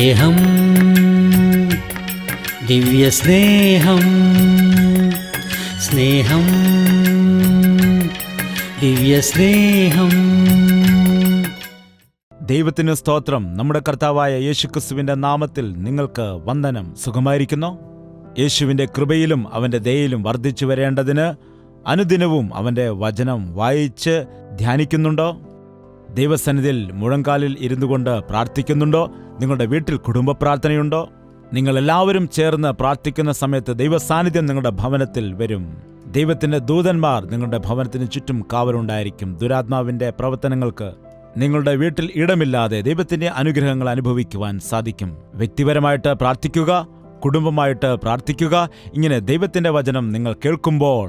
സ്നേഹം, ദിവ്യസ്നേഹം, സ്നേഹം, ദിവ്യസ്നേഹം. ദൈവത്തിന് സ്തോത്രം. നമ്മുടെ കർത്താവായ യേശുക്രിസ്തുവിന്റെ നാമത്തിൽ നിങ്ങൾക്ക് വന്ദനം. സുഖമായിരിക്കുന്നോ? യേശുവിന്റെ കൃപയിലും അവന്റെ ദയയിലും വർദ്ധിച്ചു വരേണ്ടതിന് അനുദിനവും അവന്റെ വചനം വായിച്ച് ധ്യാനിക്കുന്നുണ്ടോ? ദൈവസന്നിധിയിൽ മുഴങ്കാലിൽ ഇരുന്നുകൊണ്ട് പ്രാർത്ഥിക്കുന്നുണ്ടോ? നിങ്ങളുടെ വീട്ടിൽ കുടുംബ പ്രാർത്ഥനയുണ്ടോ? നിങ്ങളെല്ലാവരും ചേർന്ന് പ്രാർത്ഥിക്കുന്ന സമയത്ത് ദൈവസാന്നിധ്യം നിങ്ങളുടെ ഭവനത്തിൽ വരും. ദൈവത്തിന്റെ ദൂതന്മാർ നിങ്ങളുടെ ഭവനത്തിന് ചുറ്റും കാവലുണ്ടായിരിക്കും. ദുരാത്മാവിന്റെ പ്രവർത്തനങ്ങൾക്ക് നിങ്ങളുടെ വീട്ടിൽ ഇടമില്ലാതെ ദൈവത്തിന്റെ അനുഗ്രഹങ്ങൾ അനുഭവിക്കുവാൻ സാധിക്കും. വ്യക്തിപരമായിട്ട് പ്രാർത്ഥിക്കുക, കുടുംബമായിട്ട് പ്രാർത്ഥിക്കുക. ഇങ്ങനെ ദൈവത്തിന്റെ വചനം നിങ്ങൾ കേൾക്കുമ്പോൾ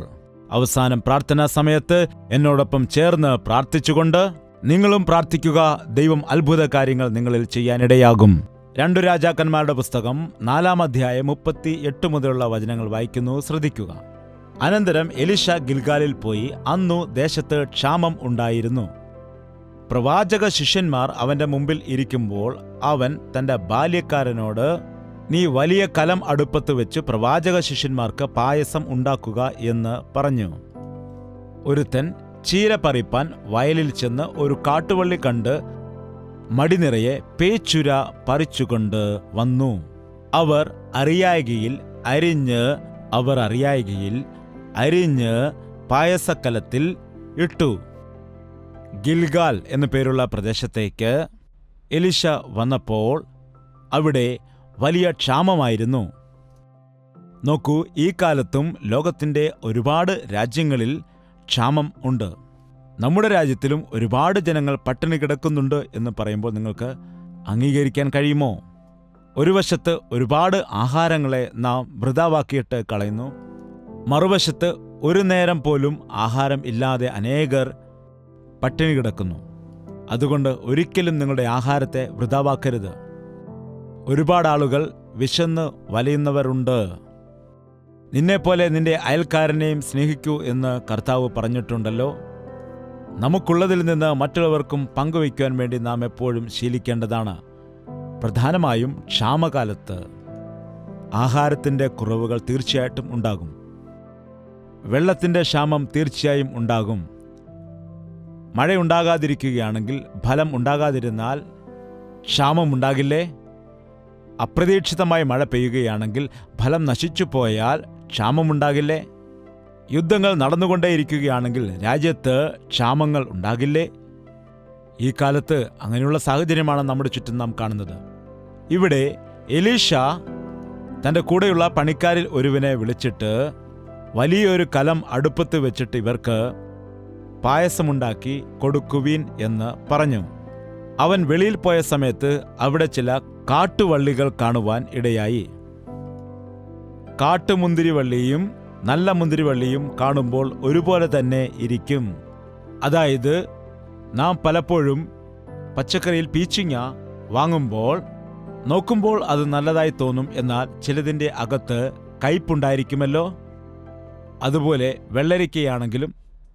അവസാനം പ്രാർത്ഥനാ സമയത്ത് എന്നോടൊപ്പം ചേർന്ന് പ്രാർത്ഥിച്ചുകൊണ്ട് നിങ്ങളും പ്രാർത്ഥിക്കുക. ദൈവം അത്ഭുത കാര്യങ്ങൾ നിങ്ങളിൽ ചെയ്യാനിടയാകും. 2 രാജാക്കന്മാരുടെ പുസ്തകം 4-ാം അധ്യായം 38 മുതലുള്ള വചനങ്ങൾ വായിക്കുന്നു. ശ്രദ്ധിക്കുക. അനന്തരം എലീശ ഗിൽഗാലിൽ പോയി. അന്നു ദേശത്ത് ക്ഷാമം ഉണ്ടായിരുന്നു. പ്രവാചക ശിഷ്യന്മാർ അവന്റെ മുമ്പിൽ ഇരിക്കുമ്പോൾ അവൻ തന്റെ ബാല്യക്കാരനോട്, നീ വലിയ കലം അടുപ്പത്ത് വെച്ച് പ്രവാചക ശിഷ്യന്മാർക്ക് പായസം ഉണ്ടാക്കുക എന്ന് പറഞ്ഞു. ഒരുത്തൻ ചീര പറിപ്പാൻ വയലിൽ ചെന്ന് ഒരു കാട്ടുവള്ളി കണ്ട് മടിനിറയെ പേച്ചുര പറിച്ചുകൊണ്ട് വന്നു. അവർ അറിയായികയിൽ അരിഞ്ഞ് പായസക്കലത്തിൽ ഇട്ടു. ഗിൽഗാൽ എന്നു പേരുള്ള പ്രദേശത്തേക്ക് എലീശ വന്നപ്പോൾ അവിടെ വലിയ ക്ഷാമമായിരുന്നു. നോക്കൂ, ഈ കാലത്തും ലോകത്തിൻ്റെ ഒരുപാട് രാജ്യങ്ങളിൽ ക്ഷാമം ഉണ്ട്. നമ്മുടെ രാജ്യത്തിലും ഒരുപാട് ജനങ്ങൾ പട്ടിണി കിടക്കുന്നുണ്ട് എന്ന് പറയുമ്പോൾ നിങ്ങൾക്ക് അംഗീകരിക്കാൻ കഴിയുമോ? ഒരു വശത്ത് ഒരുപാട് ആഹാരങ്ങളെ നാം വൃഥാവാക്കിയിട്ട് കളയുന്നു. മറുവശത്ത് ഒരു നേരം പോലും ആഹാരം ഇല്ലാതെ അനേകർ പട്ടിണി കിടക്കുന്നു. അതുകൊണ്ട് ഒരിക്കലും നിങ്ങളുടെ ആഹാരത്തെ വൃഥാവാക്കരുത്. ഒരുപാട് ആളുകൾ വിശന്ന് വലയുന്നവരുണ്ട്. നിന്നെപ്പോലെ നിന്റെ അയൽക്കാരനെയും സ്നേഹിക്കൂ എന്ന് കർത്താവ് പറഞ്ഞിട്ടുണ്ടല്ലോ. നമുക്കുള്ളതിൽ നിന്ന് മറ്റുള്ളവർക്കും പങ്കുവയ്ക്കുവാൻ വേണ്ടി നാം എപ്പോഴും ശീലിക്കേണ്ടതാണ്. പ്രധാനമായും ക്ഷാമകാലത്ത് ആഹാരത്തിൻ്റെ കുറവുകൾ തീർച്ചയായിട്ടും ഉണ്ടാകും. വെള്ളത്തിൻ്റെ ക്ഷാമം തീർച്ചയായും ഉണ്ടാകും. മഴയുണ്ടാകാതിരിക്കുകയാണെങ്കിൽ, ഫലം ഉണ്ടാകാതിരുന്നാൽ ക്ഷാമമുണ്ടാകില്ലേ? അപ്രതീക്ഷിതമായി മഴ പെയ്യുകയാണെങ്കിൽ ഫലം നശിച്ചു പോയാൽ ക്ഷാമമുണ്ടാകില്ലേ? യുദ്ധങ്ങൾ നടന്നുകൊണ്ടേയിരിക്കുകയാണെങ്കിൽ രാജ്യത്ത് ക്ഷാമങ്ങൾ ഉണ്ടാകില്ലേ? ഈ കാലത്ത് അങ്ങനെയുള്ള സാഹചര്യമാണ് നമ്മുടെ ചുറ്റും നാം കാണുന്നത്. ഇവിടെ എലീശ തൻ്റെ കൂടെയുള്ള പണിക്കാരിൽ ഒരുവനെ വിളിച്ചിട്ട് വലിയൊരു കലം അടുപ്പത്ത് വെച്ചിട്ട് ഇവർക്ക് പായസമുണ്ടാക്കി കൊടുക്കുവീൻ എന്ന് പറഞ്ഞു. അവൻ വെളിയിൽ പോയ സമയത്ത് അവിടെ ചില കാട്ടുവള്ളികൾ കാണുവാൻ ഇടയായി. കാട്ടുമുന്തിരിവള്ളിയും നല്ല മുന്തിരിവള്ളിയും കാണുമ്പോൾ ഒരുപോലെ തന്നെ ഇരിക്കും. അതായത്, നാം പലപ്പോഴും പച്ചക്കറിയിൽ പീച്ചിങ്ങ വാങ്ങുമ്പോൾ നോക്കുമ്പോൾ അത് നല്ലതായി തോന്നും, എന്നാൽ ചിലതിൻ്റെ അകത്ത് കയ്പുണ്ടായിരിക്കുമല്ലോ. അതുപോലെ വെള്ളരിക്കയാണെങ്കിലും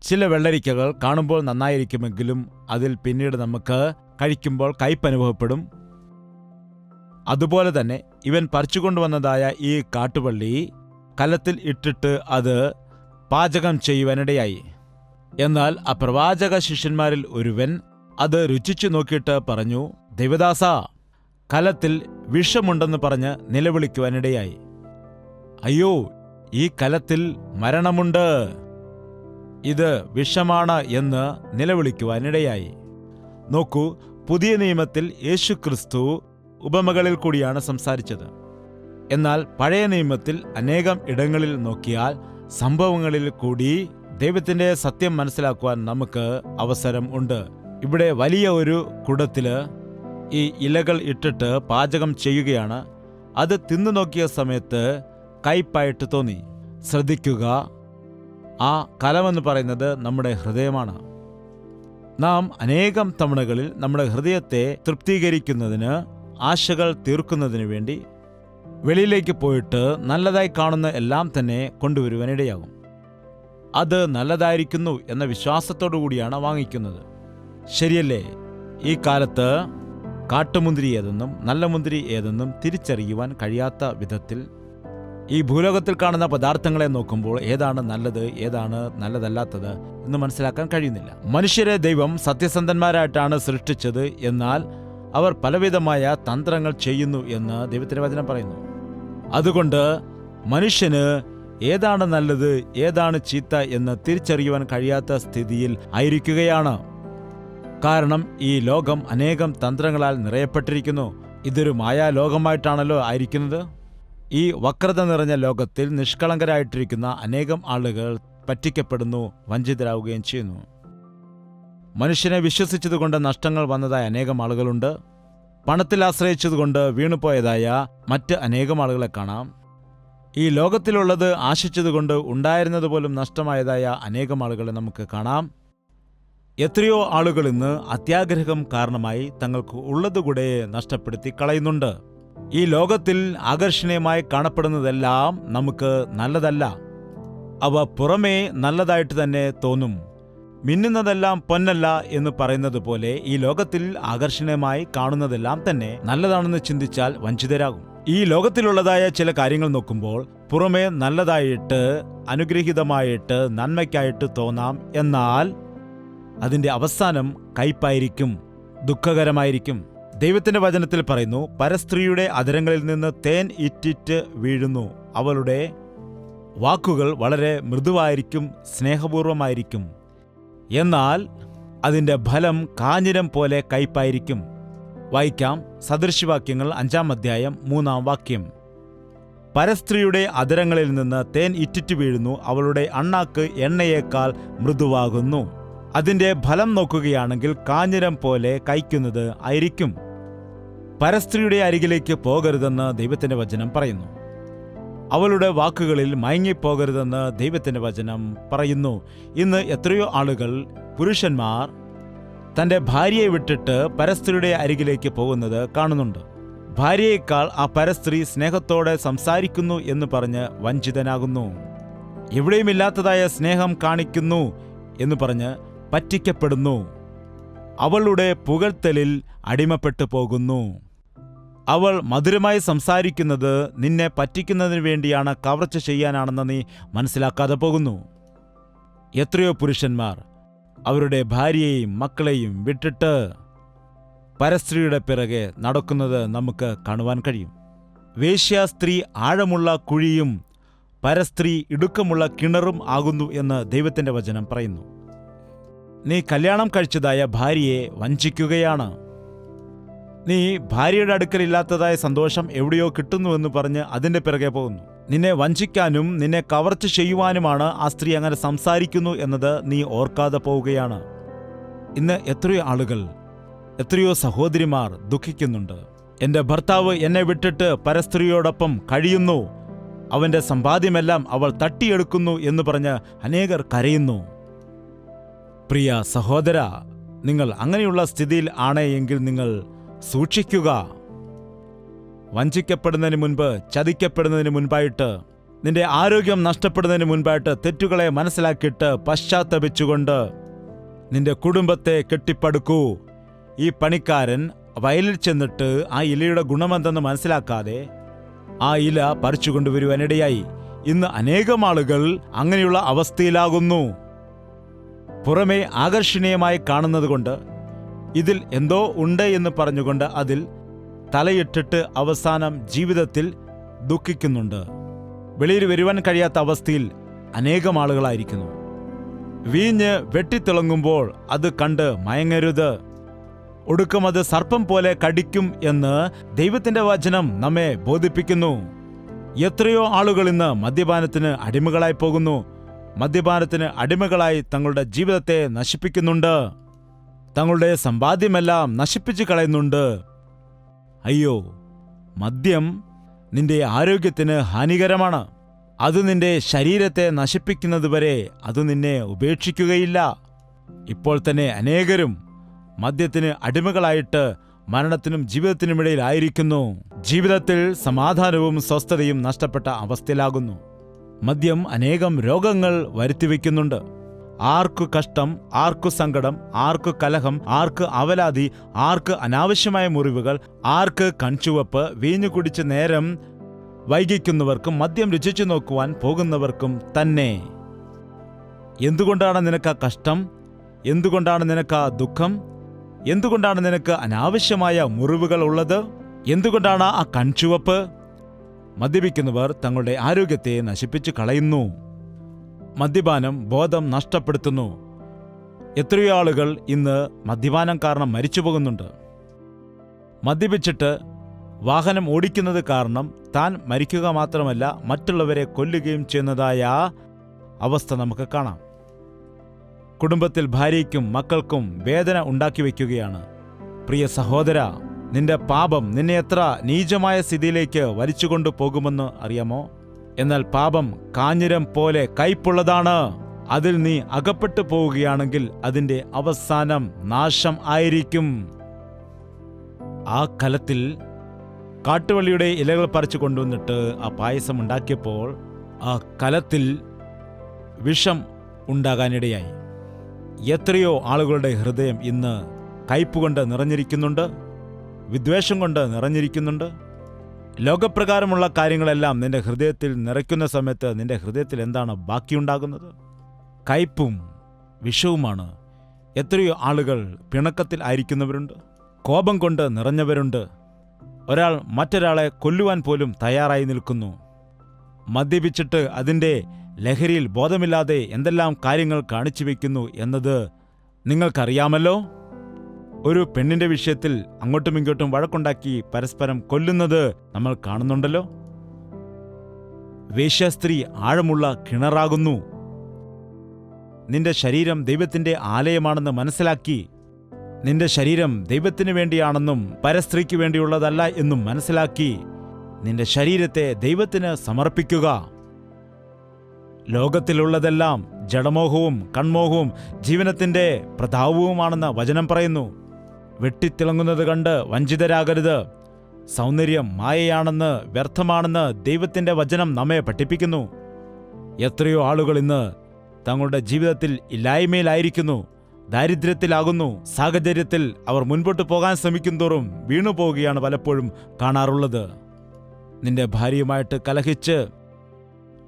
ചില വെള്ളരിക്കകൾ കാണുമ്പോൾ നന്നായിരിക്കുമെങ്കിലും അതിൽ പിന്നീട് നമുക്ക് കഴിക്കുമ്പോൾ കയ്പ് അനുഭവപ്പെടും. അതുപോലെ തന്നെ ഇവൻ പറിച്ചുകൊണ്ടുവന്നതായ ഈ കാട്ടുവള്ളി കലത്തിൽ ഇട്ടിട്ട് അത് പാചകം ചെയ്യുവാനിടയായി. എന്നാൽ ആ പ്രവാചക ശിഷ്യന്മാരിൽ ഒരുവൻ അത് രുചിച്ചു നോക്കിയിട്ട് പറഞ്ഞു, ദൈവദാസ, കലത്തിൽ വിഷമുണ്ടെന്ന് പറഞ്ഞ് നിലവിളിക്കുവാനിടയായി. അയ്യോ, ഈ കലത്തിൽ മരണമുണ്ട്, ഇത് വിഷമാണ് എന്ന് നിലവിളിക്കുവാനിടയായി. നോക്കൂ, പുതിയ നിയമത്തിൽ യേശുക്രിസ്തു ഉപമകളിൽ കൂടിയാണ് സംസാരിച്ചത്. എന്നാൽ പഴയ നിയമത്തിൽ അനേകം ഇടങ്ങളിൽ നോക്കിയാൽ സംഭവങ്ങളിൽ കൂടി ദൈവത്തിൻ്റെ സത്യം മനസ്സിലാക്കുവാൻ നമുക്ക് അവസരം ഉണ്ട്. ഇവിടെ വലിയ ഒരു കുടത്തില് ഈ ഇലകൾ ഇട്ടിട്ട് പാചകം ചെയ്യുകയാണ്. അത് തിന്നു നോക്കിയ സമയത്ത് കയ്പായിട്ട് തോന്നി. ശ്രദ്ധിക്കുക, ആ കലമെന്ന് പറയുന്നത് നമ്മുടെ ഹൃദയമാണ്. നാം അനേകം തവണകളിൽ നമ്മുടെ ഹൃദയത്തെ തൃപ്തീകരിക്കുന്നതിന്, ആശകൾ തീർക്കുന്നതിനു വേണ്ടി വെളിയിലേക്ക് പോയിട്ട് നല്ലതായി കാണുന്ന എല്ലാം തന്നെ കൊണ്ടുവരുവാനിടയാകും. അത് നല്ലതായിരിക്കുന്നു എന്ന വിശ്വാസത്തോടു കൂടിയാണ് വാങ്ങിക്കുന്നത്. ശരിയല്ലേ? ഈ കാലത്ത് കാട്ടുമുന്തിരി ഏതെന്നും നല്ല മുന്തിരി ഏതെന്നും തിരിച്ചറിയുവാൻ കഴിയാത്ത വിധത്തിൽ ഈ ഭൂലോകത്തിൽ കാണുന്ന പദാർത്ഥങ്ങളെ നോക്കുമ്പോൾ ഏതാണ് നല്ലത്, ഏതാണ് നല്ലതല്ലാത്തത് എന്ന് മനസ്സിലാക്കാൻ കഴിയുന്നില്ല. മനുഷ്യരെ ദൈവം സത്യസന്ധന്മാരായിട്ടാണ് സൃഷ്ടിച്ചത്, എന്നാൽ അവർ പലവിധമായ തന്ത്രങ്ങൾ ചെയ്യുന്നു എന്ന് ദൈവത്തിന്റെ വചനം പറയുന്നു. അതുകൊണ്ട് മനുഷ്യന് ഏതാണ് നല്ലത്, ഏതാണ് ചീത്ത എന്ന് തിരിച്ചറിയുവാൻ കഴിയാത്ത സ്ഥിതിയിൽ ആയിരിക്കുകയാണ്. കാരണം ഈ ലോകം അനേകം തന്ത്രങ്ങളാൽ നിറയപ്പെട്ടിരിക്കുന്നു. ഇതൊരു മായാലോകമായിട്ടാണല്ലോ ആയിരിക്കുന്നത്. ഈ വക്രത നിറഞ്ഞ ലോകത്തിൽ നിഷ്കളങ്കരായിട്ടിരിക്കുന്ന അനേകം ആളുകൾ പറ്റിക്കപ്പെടുന്നു, വഞ്ചിതരാവുകയും ചെയ്യുന്നു. മനുഷ്യനെ വിശ്വസിച്ചതുകൊണ്ട് നഷ്ടങ്ങൾ വന്നതായ അനേകം ആളുകളുണ്ട്. പണത്തിൽ ആശ്രയിച്ചതുകൊണ്ട് വീണുപോയതായ മറ്റ് അനേകം ആളുകളെ കാണാം. ഈ ലോകത്തിലുള്ളത് ആശിച്ചതുകൊണ്ട് ഉണ്ടായിരുന്നത് പോലും നഷ്ടമായതായ അനേകം ആളുകളെ നമുക്ക് കാണാം. എത്രയോ ആളുകൾ ഇന്ന് അത്യാഗ്രഹം കാരണമായി തങ്ങൾക്ക് ഉള്ളതുകൂടെ നഷ്ടപ്പെടുത്തി കളയുന്നുണ്ട്. ഈ ലോകത്തിൽ ആകർഷണീയമായി കാണപ്പെടുന്നതെല്ലാം നമുക്ക് നല്ലതല്ല. അവ പുറമേ നല്ലതായിട്ട് തന്നെ തോന്നും. മിന്നുന്നതെല്ലാം പൊന്നല്ല എന്ന് പറയുന്നത് പോലെ ഈ ലോകത്തിൽ ആകർഷണീയമായി കാണുന്നതെല്ലാം തന്നെ നല്ലതാണെന്ന് ചിന്തിച്ചാൽ വഞ്ചിതരാകും. ഈ ലോകത്തിലുള്ളതായ ചില കാര്യങ്ങൾ നോക്കുമ്പോൾ പുറമേ നല്ലതായിട്ട്, അനുഗ്രഹീതമായിട്ട്, നന്മയ്ക്കായിട്ട് തോന്നാം. എന്നാൽ അതിന്റെ അവസാനം കയ്പായിരിക്കും, ദുഃഖകരമായിരിക്കും. ദൈവത്തിന്റെ വചനത്തിൽ പറയുന്നു, പരസ്ത്രീയുടെ അധരങ്ങളിൽ നിന്ന് തേൻ ഇറ്റിറ്റ് വീഴുന്നു. അവളുടെ വാക്കുകൾ വളരെ മൃദുവായിരിക്കും, സ്നേഹപൂർവമായിരിക്കും. എന്നാൽ അതിന്റെ ഫലം കാഞ്ഞിരം പോലെ കയ്പായിരിക്കും. വായിക്കാം സദൃശവാക്യങ്ങൾ 5-ാം അധ്യായം 3-ാം വാക്യം. പരസ്ത്രീയുടെ അധരങ്ങളിൽ നിന്ന് തേൻ ഇറ്റിറ്റ് വീഴുന്നു. അവളുടെ അണ്ണാക്ക് എണ്ണയേക്കാൾ മൃദുവാകുന്നു. അതിന്റെ ഫലം നോക്കുകയാണെങ്കിൽ കാഞ്ഞിരം പോലെ കയ്ക്കുന്നത് ആയിരിക്കും. പരസ്ത്രീയുടെ അരികിലേക്ക് പോകരുതെന്ന് ദൈവത്തിന്റെ വചനം പറയുന്നു. അവളുടെ വാക്കുകളിൽ മയങ്ങിപ്പോകരുതെന്ന് ദൈവത്തിന്റെ വചനം പറയുന്നു. ഇന്ന് എത്രയോ ആളുകൾ, പുരുഷന്മാർ തന്റെ ഭാര്യയെ വിട്ടിട്ട് പരസ്ത്രീയുടെ അരികിലേക്ക് പോകുന്നത് കാണുന്നുണ്ട്. ഭാര്യയേക്കാൾ ആ പരസ്ത്രീ സ്നേഹത്തോടെ സംസാരിക്കുന്നു എന്ന് പറഞ്ഞ് വഞ്ചിതനാകുന്നു. എവിടെയുമില്ലാത്തതായ സ്നേഹം കാണിക്കുന്നു എന്ന് പറഞ്ഞ് പറ്റിക്കപ്പെടുന്നു. അവളുടെ പുകഴ്ത്തലിൽ അടിമപ്പെട്ടു പോകുന്നു. അവൾ മധുരമായി സംസാരിക്കുന്നത് നിന്നെ പറ്റിക്കുന്നതിന് വേണ്ടിയാണ്, കവർച്ച ചെയ്യാനാണെന്ന് നീ മനസ്സിലാക്കാതെ പോകുന്നു. എത്രയോ പുരുഷന്മാർ അവരുടെ ഭാര്യയെയും മക്കളെയും വിട്ടിട്ട് പരസ്ത്രീയുടെ പിറകെ നടക്കുന്നത് നമുക്ക് കാണുവാൻ കഴിയും. വേശ്യാസ്ത്രീ ആഴമുള്ള കുഴിയും പരസ്ത്രീ ഇടുക്കമുള്ള കിണറും ആകുന്നു എന്ന് ദൈവത്തിന്റെ വചനം പറയുന്നു. നീ കല്യാണം കഴിച്ചതായ ഭാര്യയെ വഞ്ചിക്കുകയാണ്. നീ ഭാര്യയുടെ അടുക്കലില്ലാത്തതായ സന്തോഷം എവിടെയോ കിട്ടുന്നുവെന്ന് പറഞ്ഞ് അതിൻ്റെ പിറകെ പോകുന്നു. നിന്നെ വഞ്ചിക്കാനും നിന്നെ കവർച്ച ചെയ്യുവാനുമാണ് ആ സ്ത്രീ അങ്ങനെ സംസാരിക്കുന്നു എന്നത് നീ ഓർക്കാതെ പോവുകയാണ്. ഇന്ന് എത്രയോ ആളുകൾ, എത്രയോ സഹോദരിമാർ ദുഃഖിക്കുന്നുണ്ട്. എൻ്റെ ഭർത്താവ് എന്നെ വിട്ടിട്ട് പരസ്ത്രീയോടൊപ്പം കഴിയുന്നു, അവൻ്റെ സമ്പാദ്യമെല്ലാം അവൾ തട്ടിയെടുക്കുന്നു എന്ന് പറഞ്ഞ് അനേകർ കരയുന്നു. പ്രിയ സഹോദര, നിങ്ങൾ അങ്ങനെയുള്ള സ്ഥിതിയിൽ ആണ് എങ്കിൽ നിങ്ങൾ സൂക്ഷിക്കുക. വഞ്ചിക്കപ്പെടുന്നതിന് മുൻപ്, ചതിക്കപ്പെടുന്നതിന് മുൻപായിട്ട്, നിന്റെ ആരോഗ്യം നഷ്ടപ്പെടുന്നതിന് മുൻപായിട്ട് തെറ്റുകളെ മനസ്സിലാക്കിയിട്ട് പശ്ചാത്തപിച്ചുകൊണ്ട് നിന്റെ കുടുംബത്തെ കെട്ടിപ്പടുക്കൂ. ഈ പണിക്കാരൻ വയലിൽ ചെന്നിട്ട് ആ ഇലയുടെ ഗുണമെന്തെന്ന് മനസ്സിലാക്കാതെ ആ ഇല പറിച്ചുകൊണ്ടുവരുവാനിടയായി. ഇന്ന് അനേകം ആളുകൾ അങ്ങനെയുള്ള അവസ്ഥയിലാകുന്നു. പുറമേ ആകർഷണീയമായി കാണുന്നതുകൊണ്ട്, ഇതിൽ എന്തോ ഉണ്ട് എന്ന് പറഞ്ഞുകൊണ്ട് അതിൽ തലയിട്ടിട്ട് അവസാനം ജീവിതത്തിൽ ദുഃഖിക്കുന്നുണ്ട്. വെളിയിൽ വരുവാൻ കഴിയാത്ത അവസ്ഥയിൽ അനേകം ആളുകളായിരിക്കുന്നു. വീഞ്ഞ് വെട്ടിത്തിളങ്ങുമ്പോൾ അത് കണ്ട് മയങ്ങരുത്, ഒടുക്കം അത് സർപ്പം പോലെ കടിക്കും എന്ന് ദൈവത്തിന്റെ വചനം നമ്മെ ബോധിപ്പിക്കുന്നു. എത്രയോ ആളുകൾ ഇന്ന് മദ്യപാനത്തിന് അടിമകളായി പോകുന്നു. മദ്യപാനത്തിന് അടിമകളായി തങ്ങളുടെ ജീവിതത്തെ നശിപ്പിക്കുന്നുണ്ട്. തങ്ങളുടെ സമ്പാദ്യമെല്ലാം നശിപ്പിച്ചു കളയുന്നുണ്ട്. അയ്യോ, മദ്യം നിന്റെ ആരോഗ്യത്തിന് ഹാനികരമാണ്. അത് നിന്റെ ശരീരത്തെ നശിപ്പിക്കുന്നതുവരെ അത് നിന്നെ ഉപേക്ഷിക്കുകയില്ല. ഇപ്പോൾ തന്നെ അനേകരും മദ്യത്തിന് അടിമകളായിട്ട് മരണത്തിനും ജീവിതത്തിനുമിടയിലായിരിക്കുന്നു. ജീവിതത്തിൽ സമാധാനവും സ്വസ്ഥതയും നഷ്ടപ്പെട്ട അവസ്ഥയിലാകുന്നു. മദ്യം അനേകം രോഗങ്ങൾ വരുത്തിവെക്കുന്നുണ്ട്. ആർക്കു കഷ്ടം, ആർക്കു സങ്കടം, ആർക്കു കലഹം, ആർക്ക് അവലാതി, ആർക്ക് അനാവശ്യമായ മുറിവുകൾ, ആർക്ക് കൺചുവപ്പ്, വീഞ്ഞു കുടിച്ച് നേരം വൈകിക്കുന്നവർക്കും മദ്യം രുചിച്ചു നോക്കുവാൻ പോകുന്നവർക്കും തന്നെ. എന്തുകൊണ്ടാണ് നിനക്ക് കഷ്ടം? എന്തുകൊണ്ടാണ് നിനക്ക് ദുഃഖം? എന്തുകൊണ്ടാണ് നിനക്ക് അനാവശ്യമായ മുറിവുകൾ ഉള്ളത്? എന്തുകൊണ്ടാണ് ആ കൺചുവപ്പ്? മദ്യപിക്കുന്നവർ തങ്ങളുടെ ആരോഗ്യത്തെ നശിപ്പിച്ചു കളയുന്നു. മദ്യപാനം ബോധം നഷ്ടപ്പെടുത്തുന്നു. എത്രയോ ആളുകൾ ഇന്ന് മദ്യപാനം കാരണം മരിച്ചു പോകുന്നുണ്ട്. മദ്യപിച്ചിട്ട് വാഹനം ഓടിക്കുന്നത് കാരണം താൻ മരിക്കുക മാത്രമല്ല മറ്റുള്ളവരെ കൊല്ലുകയും ചെയ്യുന്നതായ അവസ്ഥ നമുക്ക് കാണാം. കുടുംബത്തിൽ ഭാര്യയ്ക്കും മക്കൾക്കും വേദന ഉണ്ടാക്കി വയ്ക്കുകയാണ്. പ്രിയ സഹോദര, നിന്റെ പാപം നിന്നെ എത്ര നീചമായ സ്ഥിതിയിലേക്ക് വലിച്ചുകൊണ്ടു പോകുമെന്ന് അറിയാമോ? എന്നാൽ പാപം കാഞ്ഞിരം പോലെ കയ്പുള്ളതാണ്. അതിൽ നീ അകപ്പെട്ടു പോവുകയാണെങ്കിൽ അതിന്റെ അവസാനം നാശം ആയിരിക്കും. ആ കലത്തിൽ കാട്ടുവള്ളിയുടെ ഇലകൾ പറിച്ചു കൊണ്ടുവന്നിട്ട് ആ പായസം ഉണ്ടാക്കിയപ്പോൾ ആ കലത്തിൽ വിഷം ഉണ്ടാകാനിടയായി. എത്രയോ ആളുകളുടെ ഹൃദയം ഇന്ന് കയ്പുകൊണ്ട് നിറഞ്ഞിരിക്കുന്നുണ്ട്, വിദ്വേഷം കൊണ്ട് നിറഞ്ഞിരിക്കുന്നുണ്ട്. ലോകപ്രകാരമുള്ള കാര്യങ്ങളെല്ലാം നിന്റെ ഹൃദയത്തിൽ നിറയ്ക്കുന്ന സമയത്ത് നിന്റെ ഹൃദയത്തിൽ എന്താണ് ബാക്കിയുണ്ടാകുന്നത്? കയ്പും വിഷവുമാണ്. എത്രയോ ആളുകൾ പിണക്കത്തിൽ ആയിരിക്കുന്നവരുണ്ട്, കോപം കൊണ്ട് നിറഞ്ഞവരുണ്ട്. ഒരാൾ മറ്റൊരാളെ കൊല്ലുവാൻ പോലും തയ്യാറായി നിൽക്കുന്നു. മദ്യപിച്ചിട്ട് അതിൻ്റെ ലഹരിയിൽ ബോധമില്ലാതെ എന്തെല്ലാം കാര്യങ്ങൾ കാണിച്ചു വയ്ക്കുന്നു എന്നത് നിങ്ങൾക്കറിയാമല്ലോ. ഒരു പെണ്ണിന്റെ വിഷയത്തിൽ അങ്ങോട്ടും ഇങ്ങോട്ടും വഴക്കുണ്ടാക്കി പരസ്പരം കൊല്ലുന്നത് നമ്മൾ കാണുന്നുണ്ടല്ലോ. വേശ്യാസ്ത്രീ ആഴമുള്ള കിണറാകുന്നു. നിന്റെ ശരീരം ദൈവത്തിന്റെ ആലയമാണെന്ന് മനസ്സിലാക്കി, നിന്റെ ശരീരം ദൈവത്തിന് വേണ്ടിയാണെന്നും പരസ്ത്രീക്ക് വേണ്ടിയുള്ളതല്ല എന്നും മനസ്സിലാക്കി നിന്റെ ശരീരത്തെ ദൈവത്തിന് സമർപ്പിക്കുക. ലോകത്തിലുള്ളതെല്ലാം ജഡമോഹവും കൺമോഹവും ജീവനത്തിന്റെ പ്രതാപവുമാണെന്ന് വചനം പറയുന്നു. വെട്ടിത്തിളങ്ങുന്നത് കണ്ട് വഞ്ചിതരാകരുത്. സൗന്ദര്യം മായയാണെന്ന്, വ്യർത്ഥമാണെന്ന് ദൈവത്തിന്റെ വചനം നമ്മെ പഠിപ്പിക്കുന്നു. എത്രയോ ആളുകൾ ഇന്ന് തങ്ങളുടെ ജീവിതത്തിൽ ഇല്ലായ്മയിലായിരിക്കുന്നു, ദാരിദ്ര്യത്തിലാകുന്നു. സാഹചര്യത്തിൽ അവർ മുൻപോട്ട് പോകാൻ ശ്രമിക്കും തോറും വീണുപോവുകയാണ് പലപ്പോഴും കാണാറുള്ളത്. നിന്റെ ഭാര്യയുമായിട്ട് കലഹിച്ച്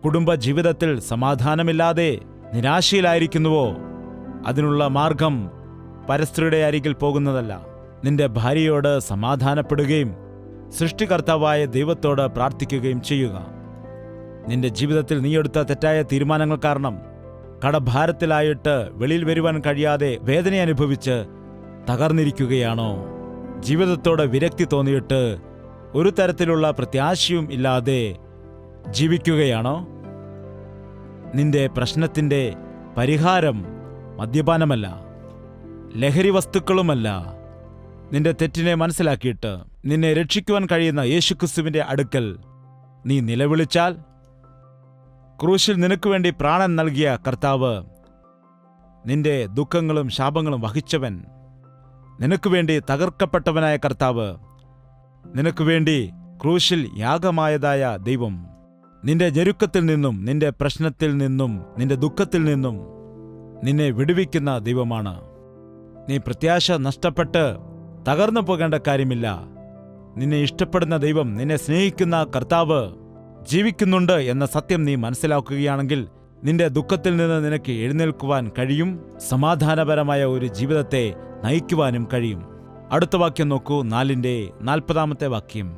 കുടുംബ ജീവിതത്തിൽ സമാധാനമില്ലാതെ നിരാശയിലായിരിക്കുന്നുവോ? അതിനുള്ള മാർഗം പരസ്ത്രീയുടെ അരികിൽ പോകുന്നതല്ല. നിന്റെ ഭാര്യയോട് സമാധാനപ്പെടുകയും സൃഷ്ടികർത്താവായ ദൈവത്തോട് പ്രാർത്ഥിക്കുകയും ചെയ്യുക. നിന്റെ ജീവിതത്തിൽ നീ എടുത്ത തെറ്റായ തീരുമാനങ്ങൾ കാരണം കടഭാരത്തിലായിട്ട് വെളിയിൽ വരുവാൻ കഴിയാതെ വേദന അനുഭവിച്ച് തകർന്നിരിക്കുകയാണോ? ജീവിതത്തോട് വിരക്തി തോന്നിയിട്ട് ഒരു തരത്തിലുള്ള പ്രത്യാശയും ഇല്ലാതെ ജീവിക്കുകയാണോ? നിന്റെ പ്രശ്നത്തിന്റെ പരിഹാരം മദ്യപാനമല്ല, ലഹരി വസ്തുക്കളുമല്ല. നിന്റെ തെറ്റിനെ മനസ്സിലാക്കിയിട്ട് നിന്നെ രക്ഷിക്കുവാൻ കഴിയുന്ന യേശുക്രിസ്തുവിന്റെ അടുക്കൽ നീ നിലവിളിച്ചാൽ, ക്രൂശിൽ നിനക്ക് വേണ്ടി പ്രാണൻ നൽകിയ കർത്താവ്, നിന്റെ ദുഃഖങ്ങളും ശാപങ്ങളും വഹിച്ചവൻ, നിനക്ക് വേണ്ടി തകർക്കപ്പെട്ടവനായ കർത്താവ്, നിനക്ക് വേണ്ടി ക്രൂശിൽ യാഗമായതായ ദൈവം, നിന്റെ ഞെരുക്കത്തിൽ നിന്നും നിന്റെ പ്രശ്നത്തിൽ നിന്നും നിന്റെ ദുഃഖത്തിൽ നിന്നും നിന്നെ വിടുവിക്കുന്ന ദൈവമാണ്. നീ പ്രത്യാശ നഷ്ടപ്പെട്ട് തകർന്നു പോകേണ്ട കാര്യമില്ല. നിന്നെ ഇഷ്ടപ്പെടുന്ന ദൈവം, നിന്നെ സ്നേഹിക്കുന്ന കർത്താവ് ജീവിക്കുന്നുണ്ട് എന്ന സത്യം നീ മനസ്സിലാക്കുകയാണെങ്കിൽ നിന്റെ ദുഃഖത്തിൽ നിന്ന് നിനക്ക് എഴുന്നേൽക്കുവാൻ കഴിയും. സമാധാനപരമായ ഒരു ജീവിതത്തെ നയിക്കുവാനും കഴിയും. അടുത്ത വാക്യം നോക്കൂ, 4:40 വാക്യം.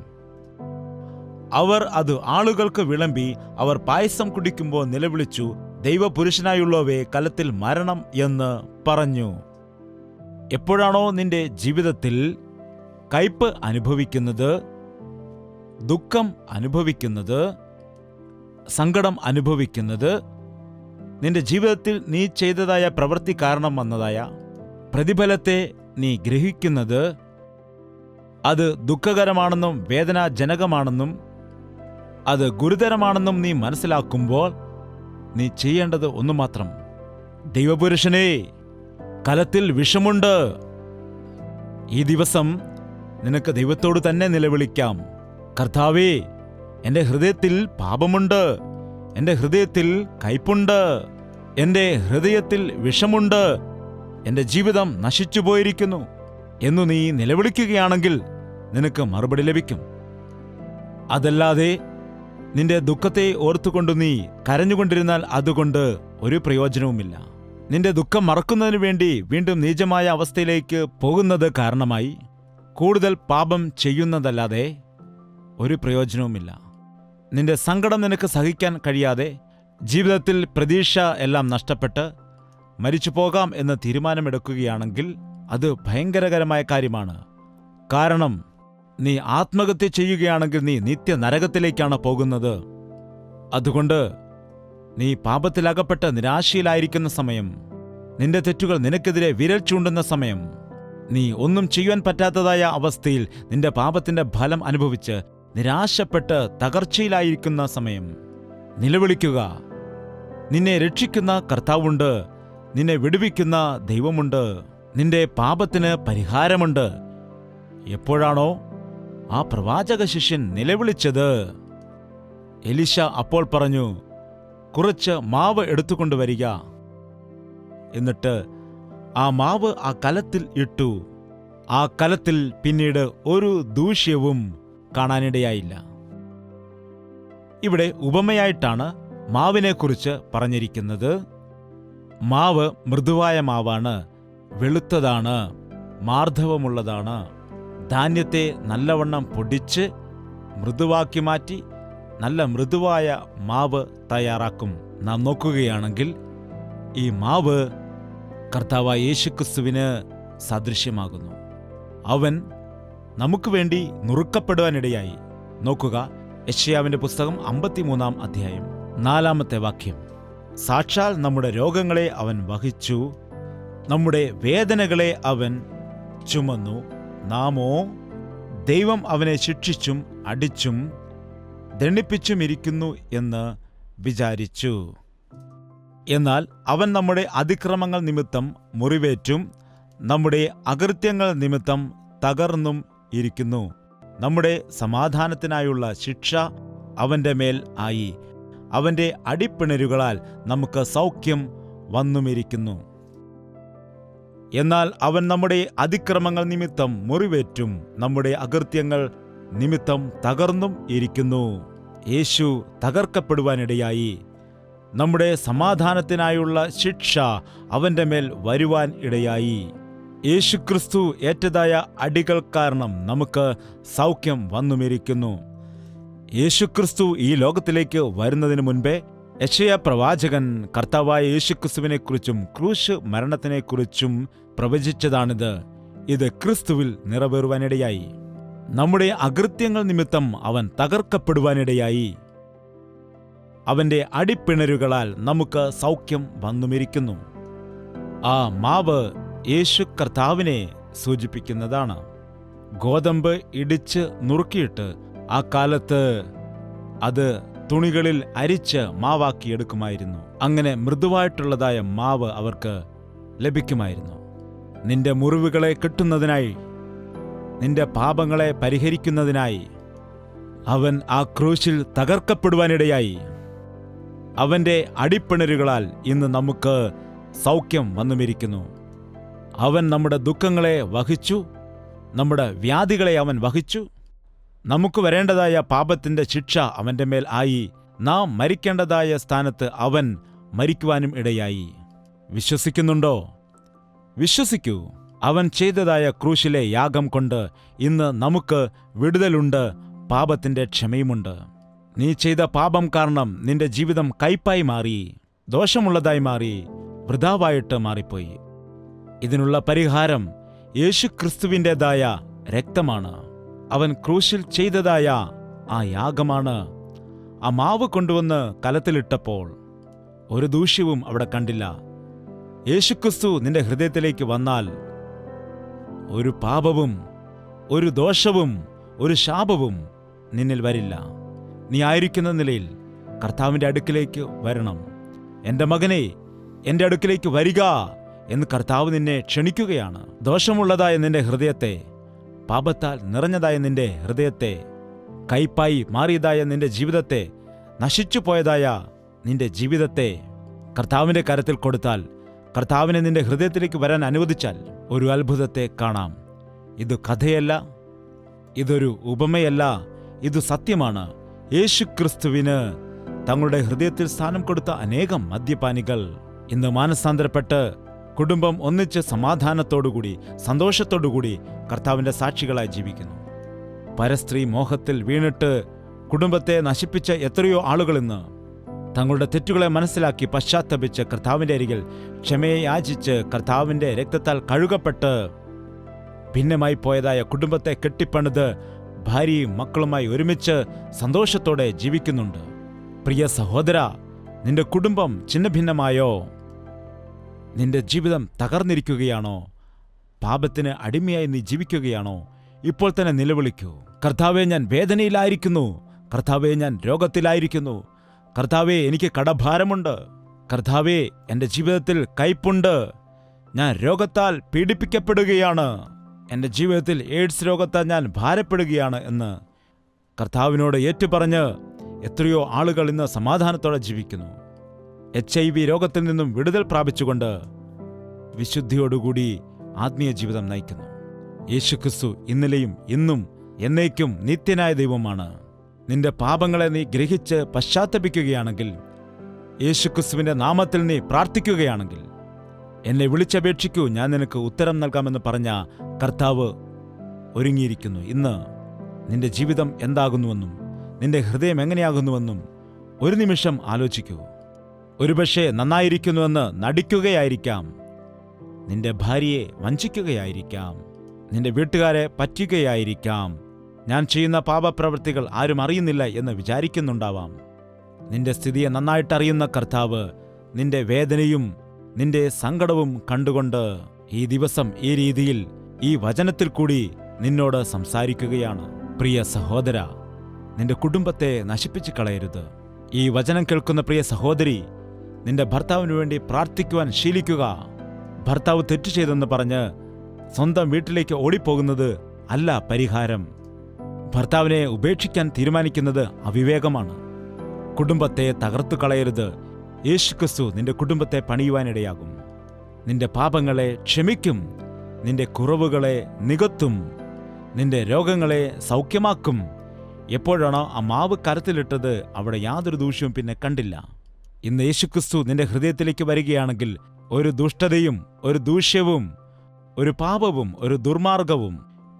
അവർ അത് ആളുകൾക്ക് വിളമ്പി, അവർ പായസം കുടിക്കുമ്പോൾ നിലവിളിച്ചു, ദൈവപുരുഷനായുള്ളവേ, കലത്തിൽ മരണം എന്ന് പറഞ്ഞു. എപ്പോഴാണോ നിന്റെ ജീവിതത്തിൽ കയ്പ് അനുഭവിക്കുന്നത്, ദുഃഖം അനുഭവിക്കുന്നത്, സങ്കടം അനുഭവിക്കുന്നത്, നിന്റെ ജീവിതത്തിൽ നീ ചെയ്തതായ പ്രവൃത്തി കാരണം വന്നതായ പ്രതിഫലത്തെ നീ ഗ്രഹിക്കുന്നത്, അത് ദുഃഖകരമാണെന്നും വേദനാജനകമാണെന്നും അത് ഗുരുതരമാണെന്നും നീ മനസ്സിലാക്കുമ്പോൾ നീ ചെയ്യേണ്ടത് ഒന്നു മാത്രം: ദൈവപുരുഷനേ, കലത്തിൽ വിഷമുണ്ട്. ഈ ദിവസം നിനക്ക് ദൈവത്തോട് തന്നെ നിലവിളിക്കാം. കർത്താവേ, എൻ്റെ ഹൃദയത്തിൽ പാപമുണ്ട്, എൻ്റെ ഹൃദയത്തിൽ കയ്പുണ്ട് എൻ്റെ ഹൃദയത്തിൽ വിഷമുണ്ട്, എൻ്റെ ജീവിതം നശിച്ചുപോയിരിക്കുന്നു എന്നു നീ നിലവിളിക്കുകയാണെങ്കിൽ നിനക്ക് മറുപടി ലഭിക്കും. അതല്ലാതെ നിന്റെ ദുഃഖത്തെ ഓർത്തുകൊണ്ട് നീ കരഞ്ഞുകൊണ്ടിരുന്നാൽ അതുകൊണ്ട് ഒരു പ്രയോജനവുമില്ല. നിന്റെ ദുഃഖം മറക്കുന്നതിനു വേണ്ടി വീണ്ടും നീചമായ അവസ്ഥയിലേക്ക് പോകുന്നത് കാരണമായി കൂടുതൽ പാപം ചെയ്യുന്നതല്ലാതെ ഒരു പ്രയോജനവുമില്ല. നിന്റെ സങ്കടം നിനക്ക് സഹിക്കാൻ കഴിയാതെ ജീവിതത്തിൽ പ്രതീക്ഷ എല്ലാം നഷ്ടപ്പെട്ട് മരിച്ചു പോകാം എന്ന് തീരുമാനമെടുക്കുകയാണെങ്കിൽ അത് ഭയങ്കരകരമായ കാര്യമാണ്. കാരണം നീ ആത്മഹത്യ ചെയ്യുകയാണെങ്കിൽ നീ നിത്യ നരകത്തിലേക്കാണ് പോകുന്നത്. അതുകൊണ്ട് നീ പാപത്തിലകപ്പെട്ട് നിരാശയിലായിരിക്കുന്ന സമയം, നിന്റെ തെറ്റുകൾ നിനക്കെതിരെ വിരൽ ചൂണ്ടുന്ന സമയം, നീ ഒന്നും ചെയ്യുവാൻ പറ്റാത്തതായ അവസ്ഥയിൽ നിന്റെ പാപത്തിന്റെ ഫലം അനുഭവിച്ച് നിരാശപ്പെട്ട് തകർച്ചയിലായിരിക്കുന്ന സമയം നിലവിളിക്കുക. നിന്നെ രക്ഷിക്കുന്ന കർത്താവുണ്ട്, നിന്നെ വിടുവിക്കുന്ന ദൈവമുണ്ട്, നിന്റെ പാപത്തിന് പരിഹാരമുണ്ട്. എപ്പോഴാണോ ആ പ്രവാചക ശിഷ്യൻ നിലവിളിച്ചത്, എലീശ അപ്പോൾ പറഞ്ഞു, കുറച്ച് മാവ് എടുത്തുകൊണ്ടുവരിക. എന്നിട്ട് ആ മാവ് ആ കലത്തിൽ ഇട്ടു. ആ കലത്തിൽ പിന്നീട് ഒരു ദൂഷ്യവും കാണാനിടയായില്ല. ഇവിടെ ഉപമയായിട്ടാണ് മാവിനെക്കുറിച്ച് പറഞ്ഞിരിക്കുന്നത്. മാവ് മൃദുവായ മാവാണ്, വെളുത്തതാണ്, മാർദ്ദവമുള്ളതാണ്. ധാന്യത്തെ നല്ലവണ്ണം പൊടിച്ച് മൃദുവാക്കി മാറ്റി നല്ല മൃദുവായ മാവ് തയ്യാറാക്കും. നാം നോക്കുകയാണെങ്കിൽ ഈ മാവ് കർത്താവായ യേശുക്രിസ്തുവിന് സദൃശ്യമാകുന്നു. അവൻ നമുക്ക് വേണ്ടി നുറുക്കപ്പെടുവാനിടയായി. നോക്കുക, യെശയ്യാവിന്റെ പുസ്തകം 53-ാം അധ്യായം 4-ാമത്തെ വാക്യം. സാക്ഷാൽ നമ്മുടെ രോഗങ്ങളെ അവൻ വഹിച്ചു, നമ്മുടെ വേദനകളെ അവൻ ചുമന്നു. നാമോ ദൈവം അവനെ ശിക്ഷിച്ചും അടിച്ചും ദണ്ഡിപ്പിച്ചുമിരിക്കുന്നു എന്ന് വിചാരിച്ചു. എന്നാൽ അവൻ നമ്മുടെ അതിക്രമങ്ങൾ നിമിത്തം മുറിവേറ്റും നമ്മുടെ അകൃത്യങ്ങൾ നിമിത്തം തകർന്നും ഇരിക്കുന്നു. നമ്മുടെ സമാധാനത്തിനായുള്ള ശിക്ഷ അവന്റെ മേൽ ആയി. അവന്റെ അടിപ്പിണരുകളാൽ നമുക്ക് സൗഖ്യം വന്നുമിരിക്കുന്നു. എന്നാൽ അവൻ നമ്മുടെ അതിക്രമങ്ങൾ നിമിത്തം മുറിവേറ്റും നമ്മുടെ അകൃത്യങ്ങൾ നിമിത്തം തകർന്നും ഇരിക്കുന്നു. യേശു തകർക്കപ്പെടുവാനിടയായി. നമ്മുടെ സമാധാനത്തിനായുള്ള ശിക്ഷ അവന്റെ മേൽ വരുവാൻ ഇടയായി. യേശുക്രിസ്തു ഏറ്റതായ അടികൾ കാരണം നമുക്ക് സൗഖ്യം വന്നുമിരിക്കുന്നു. യേശുക്രിസ്തു ഈ ലോകത്തിലേക്ക് വരുന്നതിന് മുൻപേ യെശയ്യാ പ്രവാചകൻ കർത്താവായ യേശുക്രിസ്തുവിനെക്കുറിച്ചും ക്രൂശ് മരണത്തിനെക്കുറിച്ചും പ്രവചിച്ചതാണിത്. ഇത് ക്രിസ്തുവിൽ നിറവേറുവാനിടയായി. നമ്മുടെ അകൃത്യങ്ങൾ നിമിത്തം അവൻ തകർക്കപ്പെടുവാനിടയായി. അവന്റെ അടിപ്പിണരുകളാൽ നമുക്ക് സൗഖ്യം വന്നുമിരിക്കുന്നു. ആ മാവ് യേശു കർത്താവിനെ സൂചിപ്പിക്കുന്നതാണ്. ഗോതമ്പ് ഇടിച്ച് നുറുക്കിയിട്ട് ആ കാലത്ത് അത് തുണികളിൽ അരിച്ച് മാവാക്കിയെടുക്കുമായിരുന്നു. അങ്ങനെ മൃദുവായിട്ടുള്ളതായ മാവ് അവർക്ക് ലഭിക്കുമായിരുന്നു. നിന്റെ മുറിവുകളെ കെട്ടുന്നതിനായി, നിന്റെ പാപങ്ങളെ പരിഹരിക്കുന്നതിനായി അവൻ ആ ക്രൂശിൽ തകർക്കപ്പെടുവാനിടയായി. അവന്റെ അടിപ്പിണരുകളാൽ ഇന്ന് നമുക്ക് സൗഖ്യം വന്നുമിരിക്കുന്നു. അവൻ നമ്മുടെ ദുഃഖങ്ങളെ വഹിച്ചു, നമ്മുടെ വ്യാധികളെ അവൻ വഹിച്ചു. നമുക്ക് വരേണ്ടതായ പാപത്തിന്റെ ശിക്ഷ അവന്റെ മേൽ ആയി. നാം മരിക്കേണ്ടതായ സ്ഥാനത്ത് അവൻ മരിക്കുവാനും ഇടയായി. വിശ്വസിക്കുന്നുണ്ടോ? വിശ്വസിക്കൂ. അവൻ ചെയ്തതായ ക്രൂശിലെ യാഗം കൊണ്ട് ഇന്ന് നമുക്ക് വിടുതലുണ്ട്, പാപത്തിന്റെ ക്ഷമയുമുണ്ട്. നീ ചെയ്ത പാപം കാരണം നിന്റെ ജീവിതം കയ്പായി മാറി, ദോഷമുള്ളതായി മാറി, വൃഥാവായിട്ട് മാറിപ്പോയി. ഇതിനുള്ള പരിഹാരം യേശുക്രിസ്തുവിൻ്റെതായ രക്തമാണ്. അവൻ ക്രൂശിൽ ചെയ്തതായ ആ യാഗമാണ്. ആ മാവ് കൊണ്ടുവന്ന് കലത്തിലിട്ടപ്പോൾ ഒരു ദൂഷ്യവും അവിടെ കണ്ടില്ല. യേശുക്രിസ്തു നിന്റെ ഹൃദയത്തിലേക്ക് വന്നാൽ ഒരു പാപവും ഒരു ദോഷവും ഒരു ശാപവും നിന്നിൽ വരില്ല. നീ ആയിരിക്കുന്ന നിലയിൽ കർത്താവിൻ്റെ അടുക്കിലേക്ക് വരണം. എൻ്റെ മകനെ, എൻ്റെ അടുക്കിലേക്ക് വരിക എന്ന് കർത്താവ് നിന്നെ ക്ഷണിക്കുകയാണ്. ദോഷമുള്ളതായ നിന്റെ ഹൃദയത്തെ, പാപത്താൽ നിറഞ്ഞതായ നിന്റെ ഹൃദയത്തെ, കയ്പായി മാറിയതായ നിന്റെ ജീവിതത്തെ, നശിച്ചുപോയതായ നിന്റെ ജീവിതത്തെ കർത്താവിൻ്റെ കരത്തിൽ കൊടുത്താൽ, കർത്താവിനെ നിന്റെ ഹൃദയത്തിലേക്ക് വരാൻ അനുവദിച്ചാൽ ഒരു അത്ഭുതത്തെ കാണാം. ഇത് കഥയല്ല, ഇതൊരു ഉപമയല്ല, ഇത് സത്യമാണ്. യേശുക്രിസ്തുവിന് തങ്ങളുടെ ഹൃദയത്തിൽ സ്ഥാനം കൊടുത്ത അനേകം മദ്യപാനികൾ ഇന്ന് മാനസാന്തരപ്പെട്ട് കുടുംബം ഒന്നിച്ച് സമാധാനത്തോടുകൂടി സന്തോഷത്തോടുകൂടി കർത്താവിൻ്റെ സാക്ഷികളായി ജീവിക്കുന്നു. പരസ്ത്രീ മോഹത്തിൽ വീണിട്ട് കുടുംബത്തെ നശിപ്പിച്ച എത്രയോ ആളുകളിന്ന് തങ്ങളുടെ തെറ്റുകളെ മനസ്സിലാക്കി പശ്ചാത്തപിച്ച് കർത്താവിൻ്റെ അരികിൽ ക്ഷമയെ യാചിച്ച് കർത്താവിൻ്റെ രക്തത്താൽ കഴുകപ്പെട്ട് ഭിന്നമായി പോയതായ കുടുംബത്തെ കെട്ടിപ്പണിത് ഭാര്യയും മക്കളുമായി ഒരുമിച്ച് സന്തോഷത്തോടെ ജീവിക്കുന്നുണ്ട്. പ്രിയ സഹോദര, നിന്റെ കുടുംബം ഛിന്നഭിന്നമായോ? നിന്റെ ജീവിതം തകർന്നിരിക്കുകയാണോ? പാപത്തിന് അടിമയായി നീ ജീവിക്കുകയാണോ? ഇപ്പോൾ തന്നെ നിലവിളിക്കൂ. കർത്താവേ, ഞാൻ വേദനയിലായിരിക്കുന്നു. കർത്താവേ, ഞാൻ രോഗത്തിലായിരിക്കുന്നു. കർത്താവേ, എനിക്ക് കടഭാരമുണ്ട്. കർത്താവേ, എൻ്റെ ജീവിതത്തിൽ കയ്പുണ്ട്. ഞാൻ രോഗത്താൽ പീഡിപ്പിക്കപ്പെടുകയാണ്. എൻ്റെ ജീവിതത്തിൽ എയ്ഡ്സ് രോഗത്താൽ ഞാൻ ഭാരപ്പെടുകയാണ് എന്ന് കർത്താവിനോട് ഏറ്റുപറഞ്ഞ് എത്രയോ ആളുകൾ ഇന്ന് സമാധാനത്തോടെ ജീവിക്കുന്നു. HIV രോഗത്തിൽ നിന്നും വിടുതൽ പ്രാപിച്ചുകൊണ്ട് വിശുദ്ധിയോടുകൂടി ആത്മീയ ജീവിതം നയിക്കുന്നു. യേശുക്രിസ്തു ഇന്നലെയും ഇന്നും എന്നേക്കും നിത്യനായ ദൈവമാണ്. നിന്റെ പാപങ്ങളെ നീ ഗ്രഹിച്ച് പശ്ചാത്തപിക്കുകയാണെങ്കിൽ, യേശുക്രിസ്തുവിൻ്റെ നാമത്തിൽ നീ പ്രാർത്ഥിക്കുകയാണെങ്കിൽ, എന്നെ വിളിച്ചപേക്ഷിക്കൂ, ഞാൻ നിനക്ക് ഉത്തരം നൽകാമെന്ന് പറഞ്ഞ കർത്താവ് ഒരുങ്ങിയിരിക്കുന്നു. ഇന്ന് നിന്റെ ജീവിതം എന്താകുന്നുവെന്നും നിന്റെ ഹൃദയം എങ്ങനെയാകുന്നുവെന്നും ഒരു നിമിഷം ആലോചിക്കൂ. ഒരുപക്ഷെ നന്നായിരിക്കുന്നുവെന്ന് നടിക്കുകയായിരിക്കാം, നിന്റെ ഭാര്യയെ വഞ്ചിക്കുകയായിരിക്കാം, നിന്റെ വീട്ടുകാരെ പറ്റിക്കുകയായിരിക്കാം, ഞാൻ ചെയ്യുന്ന പാപപ്രവൃത്തികൾ ആരും അറിയുന്നില്ല എന്ന് വിചാരിക്കുന്നുണ്ടാവാം. നിന്റെ സ്ഥിതിയെ നന്നായിട്ടറിയുന്ന കർത്താവ് നിന്റെ വേദനയും നിന്റെ സങ്കടവും കണ്ടുകൊണ്ട് ഈ ദിവസം ഈ രീതിയിൽ ഈ വചനത്തിൽ കൂടി നിന്നോട് സംസാരിക്കുകയാണ്. പ്രിയ സഹോദര, നിന്റെ കുടുംബത്തെ നശിപ്പിച്ചു കളയരുത്. ഈ വചനം കേൾക്കുന്ന പ്രിയ സഹോദരി, നിന്റെ ഭർത്താവിന് വേണ്ടി പ്രാർത്ഥിക്കുവാൻ ശീലിക്കുക. ഭർത്താവ് തെറ്റു ചെയ്തെന്ന് പറഞ്ഞ് സ്വന്തം വീട്ടിലേക്ക് ഓടിപ്പോകുന്നത് അല്ല പരിഹാരം. ഭർത്താവിനെ ഉപേക്ഷിക്കാൻ തീരുമാനിക്കുന്നത് അവിവേകമാണ്. കുടുംബത്തെ തകർത്തു കളയരുത്. യേശുക്രിസ്തു നിന്റെ കുടുംബത്തെ പണിയുവാനിടയാകും. നിന്റെ പാപങ്ങളെ ക്ഷമിക്കും, നിന്റെ കുറവുകളെ നികത്തും, നിന്റെ രോഗങ്ങളെ സൗഖ്യമാക്കും. എപ്പോഴാണോ ആ മാവ് കരത്തിലിട്ടത് അവിടെ യാതൊരു ദൂഷ്യവും പിന്നെ കണ്ടില്ല. ഇന്ന് യേശുക്രിസ്തു നിന്റെ ഹൃദയത്തിലേക്ക് വരികയാണെങ്കിൽ ഒരു ദുഷ്ടതയും ഒരു ദൂഷ്യവും ഒരു പാപവും ഒരു ദുർമാർഗവും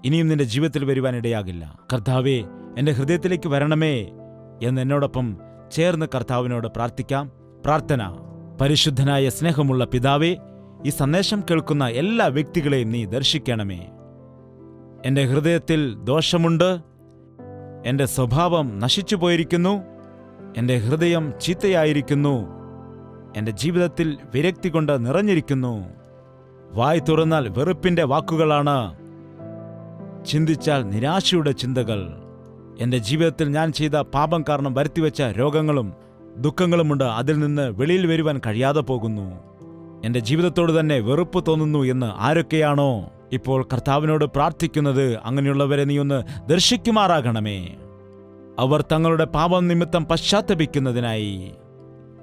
ഇനിയും നിന്റെ ജീവിതത്തിൽ വരുവാനിടയാകില്ല. കർത്താവേ, എൻ്റെ ഹൃദയത്തിലേക്ക് വരണമേ എന്ന് എന്നോടൊപ്പം ചേർന്ന് കർത്താവിനോട് പ്രാർത്ഥിക്കാം. പ്രാർത്ഥന. പരിശുദ്ധനായ സ്നേഹമുള്ള പിതാവേ, ഈ സന്ദേശം കേൾക്കുന്ന എല്ലാ വ്യക്തികളെയും നീ ദർശിക്കണമേ. എൻ്റെ ഹൃദയത്തിൽ ദോഷമുണ്ട്, എൻ്റെ സ്വഭാവം നശിച്ചുപോയിരിക്കുന്നു, എൻ്റെ ഹൃദയം ചീത്തയായിരിക്കുന്നു, എൻ്റെ ജീവിതത്തിൽ വിരക്തി കൊണ്ട് നിറഞ്ഞിരിക്കുന്നു. വായ് തുറന്നാൽ വെറുപ്പിൻ്റെ വാക്കുകളാണ്, ചിന്തിച്ചാൽ നിരാശയുടെ ചിന്തകൾ. എൻ്റെ ജീവിതത്തിൽ ഞാൻ ചെയ്ത പാപം കാരണം വരുത്തിവെച്ച രോഗങ്ങളും ദുഃഖങ്ങളുമുണ്ട്. അതിൽ നിന്ന് വെളിയിൽ വരുവാൻ കഴിയാതെ പോകുന്നു. എൻ്റെ ജീവിതത്തോട് തന്നെ വെറുപ്പ് തോന്നുന്നു എന്ന് ആരൊക്കെയാണോ ഇപ്പോൾ കർത്താവിനോട് പ്രാർത്ഥിക്കുന്നത്, അങ്ങനെയുള്ളവരെ നീ ഒന്ന് ദർശിക്കുമാറാകണമേ. അവർ തങ്ങളുടെ പാപം നിമിത്തം പശ്ചാത്തപിക്കുന്നതിനായി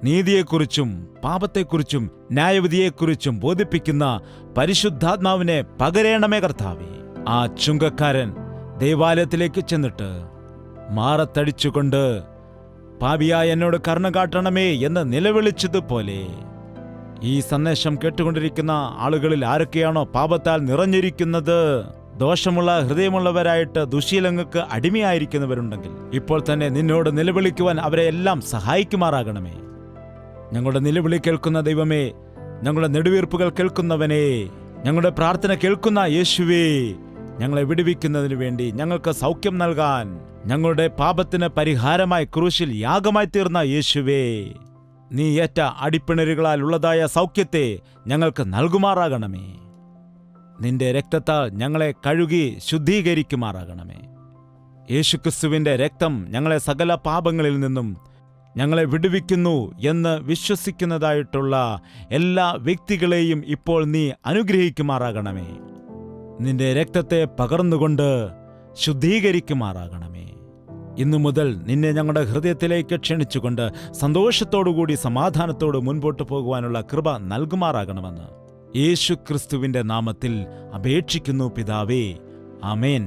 നീതിയെക്കുറിച്ചും പാപത്തെക്കുറിച്ചും ന്യായവിധിയെക്കുറിച്ചും ബോധിപ്പിക്കുന്ന പരിശുദ്ധാത്മാവിനെ പകരേണമേ കർത്താവേ. ആ ചുങ്കക്കാരൻ ദേവാലയത്തിലേക്ക് ചെന്നിട്ട് മാറത്തടിച്ചുകൊണ്ട് പാപിയായ എന്നോട് കരുണ കാട്ടണമേ എന്ന് നിലവിളിച്ചതുപോലെ ഈ സന്ദേശം കേട്ടുകൊണ്ടിരിക്കുന്ന ആളുകളിൽ ആരൊക്കെയാണോ പാപത്താൽ നിറഞ്ഞിരിക്കുന്നത്, ദോഷമുള്ള ഹൃദയമുള്ളവരായിട്ട് ദുശീലങ്ങൾക്ക് അടിമയായിരിക്കുന്നവരുണ്ടെങ്കിൽ ഇപ്പോൾ തന്നെ നിന്നോട് നിലവിളിക്കുവാൻ അവരെ എല്ലാം സഹായിക്കുമാറാകണമേ. ഞങ്ങളുടെ നിലവിളി കേൾക്കുന്ന ദൈവമേ, ഞങ്ങളുടെ നെടുവീർപ്പുകൾ കേൾക്കുന്നവനേ, ഞങ്ങളുടെ പ്രാർത്ഥന കേൾക്കുന്ന യേശുവേ, ഞങ്ങളെ വിടുവിക്കുന്നതിനു വേണ്ടി ഞങ്ങൾക്ക് സൗഖ്യം നൽകാൻ ഞങ്ങളുടെ പാപത്തിന് പരിഹാരമായി ക്രൂശിൽ യാഗമായി തീർന്ന യേശുവേ, നീ ഏറ്റ അടിപ്പിണരുകളാൽ ഉള്ളതായ സൗഖ്യത്തെ ഞങ്ങൾക്ക് നൽകുമാറാകണമേ. നിന്റെ രക്തത്താൽ ഞങ്ങളെ കഴുകി ശുദ്ധീകരിക്കുമാറാകണമേ. യേശുക്രിസ്തുവിൻ്റെ രക്തം ഞങ്ങളെ സകല പാപങ്ങളിൽ നിന്നും ഞങ്ങളെ വിടുവിക്കുന്നു എന്ന് വിശ്വസിക്കുന്നതായിട്ടുള്ള എല്ലാ വ്യക്തികളെയും ഇപ്പോൾ നീ അനുഗ്രഹിക്കുമാറാകണമേ. നിന്റെ രക്തത്തെ പകർന്നുകൊണ്ട് ശുദ്ധീകരിക്കുമാറാകണമേ. ഇന്നു മുതൽ നിന്നെ ഞങ്ങളുടെ ഹൃദയത്തിലേക്ക് ക്ഷണിച്ചുകൊണ്ട് സന്തോഷത്തോടുകൂടി സമാധാനത്തോട് മുൻപോട്ട് പോകുവാനുള്ള കൃപ നൽകുമാറാകണമെന്ന് യേശുക്രിസ്തുവിന്റെ നാമത്തിൽ അപേക്ഷിക്കുന്നു പിതാവേ, ആമേൻ.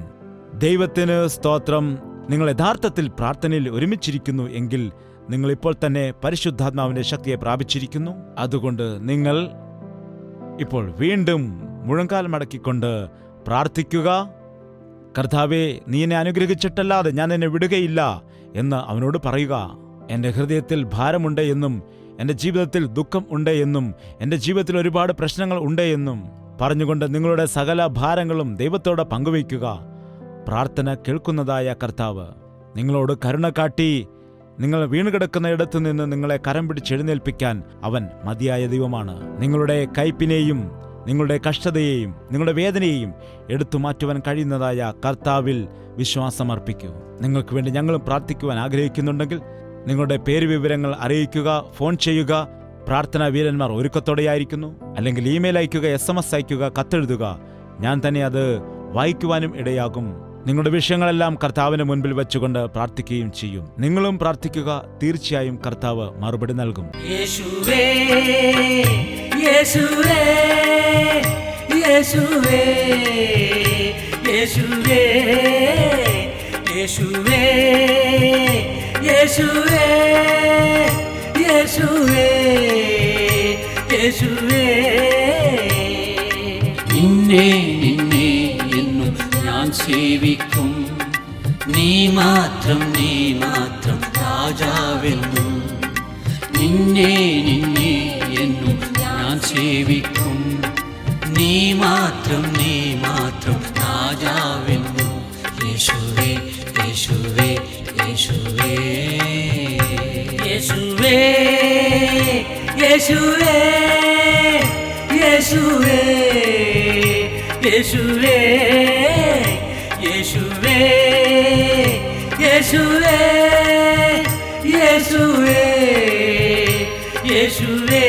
ദൈവത്തിന് സ്തോത്രം. നിങ്ങൾ യഥാർത്ഥത്തിൽ പ്രാർത്ഥനയിൽ ഒരുമിച്ചിരിക്കുന്നു എങ്കിൽ നിങ്ങൾ ഇപ്പോൾ തന്നെ പരിശുദ്ധാത്മാവിന്റെ ശക്തിയെ പ്രാപിച്ചിരിക്കുന്നു. അതുകൊണ്ട് നിങ്ങൾ ഇപ്പോൾ വീണ്ടും മുഴങ്കാൽ മടക്കിക്കൊണ്ട് പ്രാർത്ഥിക്കുക. കർത്താവേ, നീ എന്നെ അനുഗ്രഹിച്ചിട്ടല്ലാതെ ഞാൻ എന്നെ വിടുകയില്ല എന്ന് അവനോട് പറയുക. എൻ്റെ ഹൃദയത്തിൽ ഭാരമുണ്ട് എന്നും എൻ്റെ ജീവിതത്തിൽ ദുഃഖം ഉണ്ട് എന്നും എൻ്റെ ജീവിതത്തിൽ ഒരുപാട് പ്രശ്നങ്ങൾ ഉണ്ട് എന്നും പറഞ്ഞുകൊണ്ട് നിങ്ങളുടെ സകല ഭാരങ്ങളും ദൈവത്തോട് പങ്കുവയ്ക്കുക. പ്രാർത്ഥന കേൾക്കുന്നതായ കർത്താവ് നിങ്ങളോട് കരുണ കാട്ടി നിങ്ങൾ വീണുകിടക്കുന്ന ഇടത്തു നിന്ന് നിങ്ങളെ കരം പിടിച്ചെഴുന്നേൽപ്പിക്കാൻ അവൻ മതിയായ ദൈവമാണ്. നിങ്ങളുടെ കയ്പിനെയും നിങ്ങളുടെ കഷ്ടതയെയും നിങ്ങളുടെ വേദനയെയും എടുത്തു മാറ്റുവാൻ കഴിയുന്നതായ കർത്താവിൽ വിശ്വാസമർപ്പിക്കൂ. നിങ്ങൾക്ക് വേണ്ടി ഞങ്ങളും പ്രാർത്ഥിക്കുവാൻ ആഗ്രഹിക്കുന്നുണ്ടെങ്കിൽ നിങ്ങളുടെ പേര് വിവരങ്ങൾ അറിയിക്കുക, ഫോൺ ചെയ്യുക. പ്രാർത്ഥനാ വീരന്മാർ ഒരുക്കത്തോടെയായിരിക്കുന്നു. അല്ലെങ്കിൽ ഇമെയിൽ അയക്കുക, SMS അയക്കുക, കത്തെഴുതുക. ഞാൻ തന്നെ അത് വായിക്കുവാനും ഇടയാകും. നിങ്ങളുടെ വിഷയങ്ങളെല്ലാം കർത്താവിന് മുൻപിൽ വെച്ചുകൊണ്ട് പ്രാർത്ഥിക്കുകയും ചെയ്യും. നിങ്ങളും പ്രാർത്ഥിക്കുക, തീർച്ചയായും കർത്താവ് മറുപടി നൽകും. യേശുവേ, യേശുവേ, യേശുവേ, യേശുവേ, യേശുവേ, യേശുവേ, യേശുവേ, യേശുവേ. നിന്നെ നിന്നെ എന്നും ഞാൻ സേവിക്കും, നീ മാത്രം രാജാവെന്നും. നിന്നെ നിന്നെ എന്നും ഞാൻ സേവിക്കും, നീ മാത്രം രാജാവെന്നും. യേശുവേ, യേശുവേ, യേശുവേ, യേശുവേ, യേശുവേ, യേശുവേ, യേശുവേ, യേശുവേ, യേശുവേ, യേശുവേ, യേശുവേ.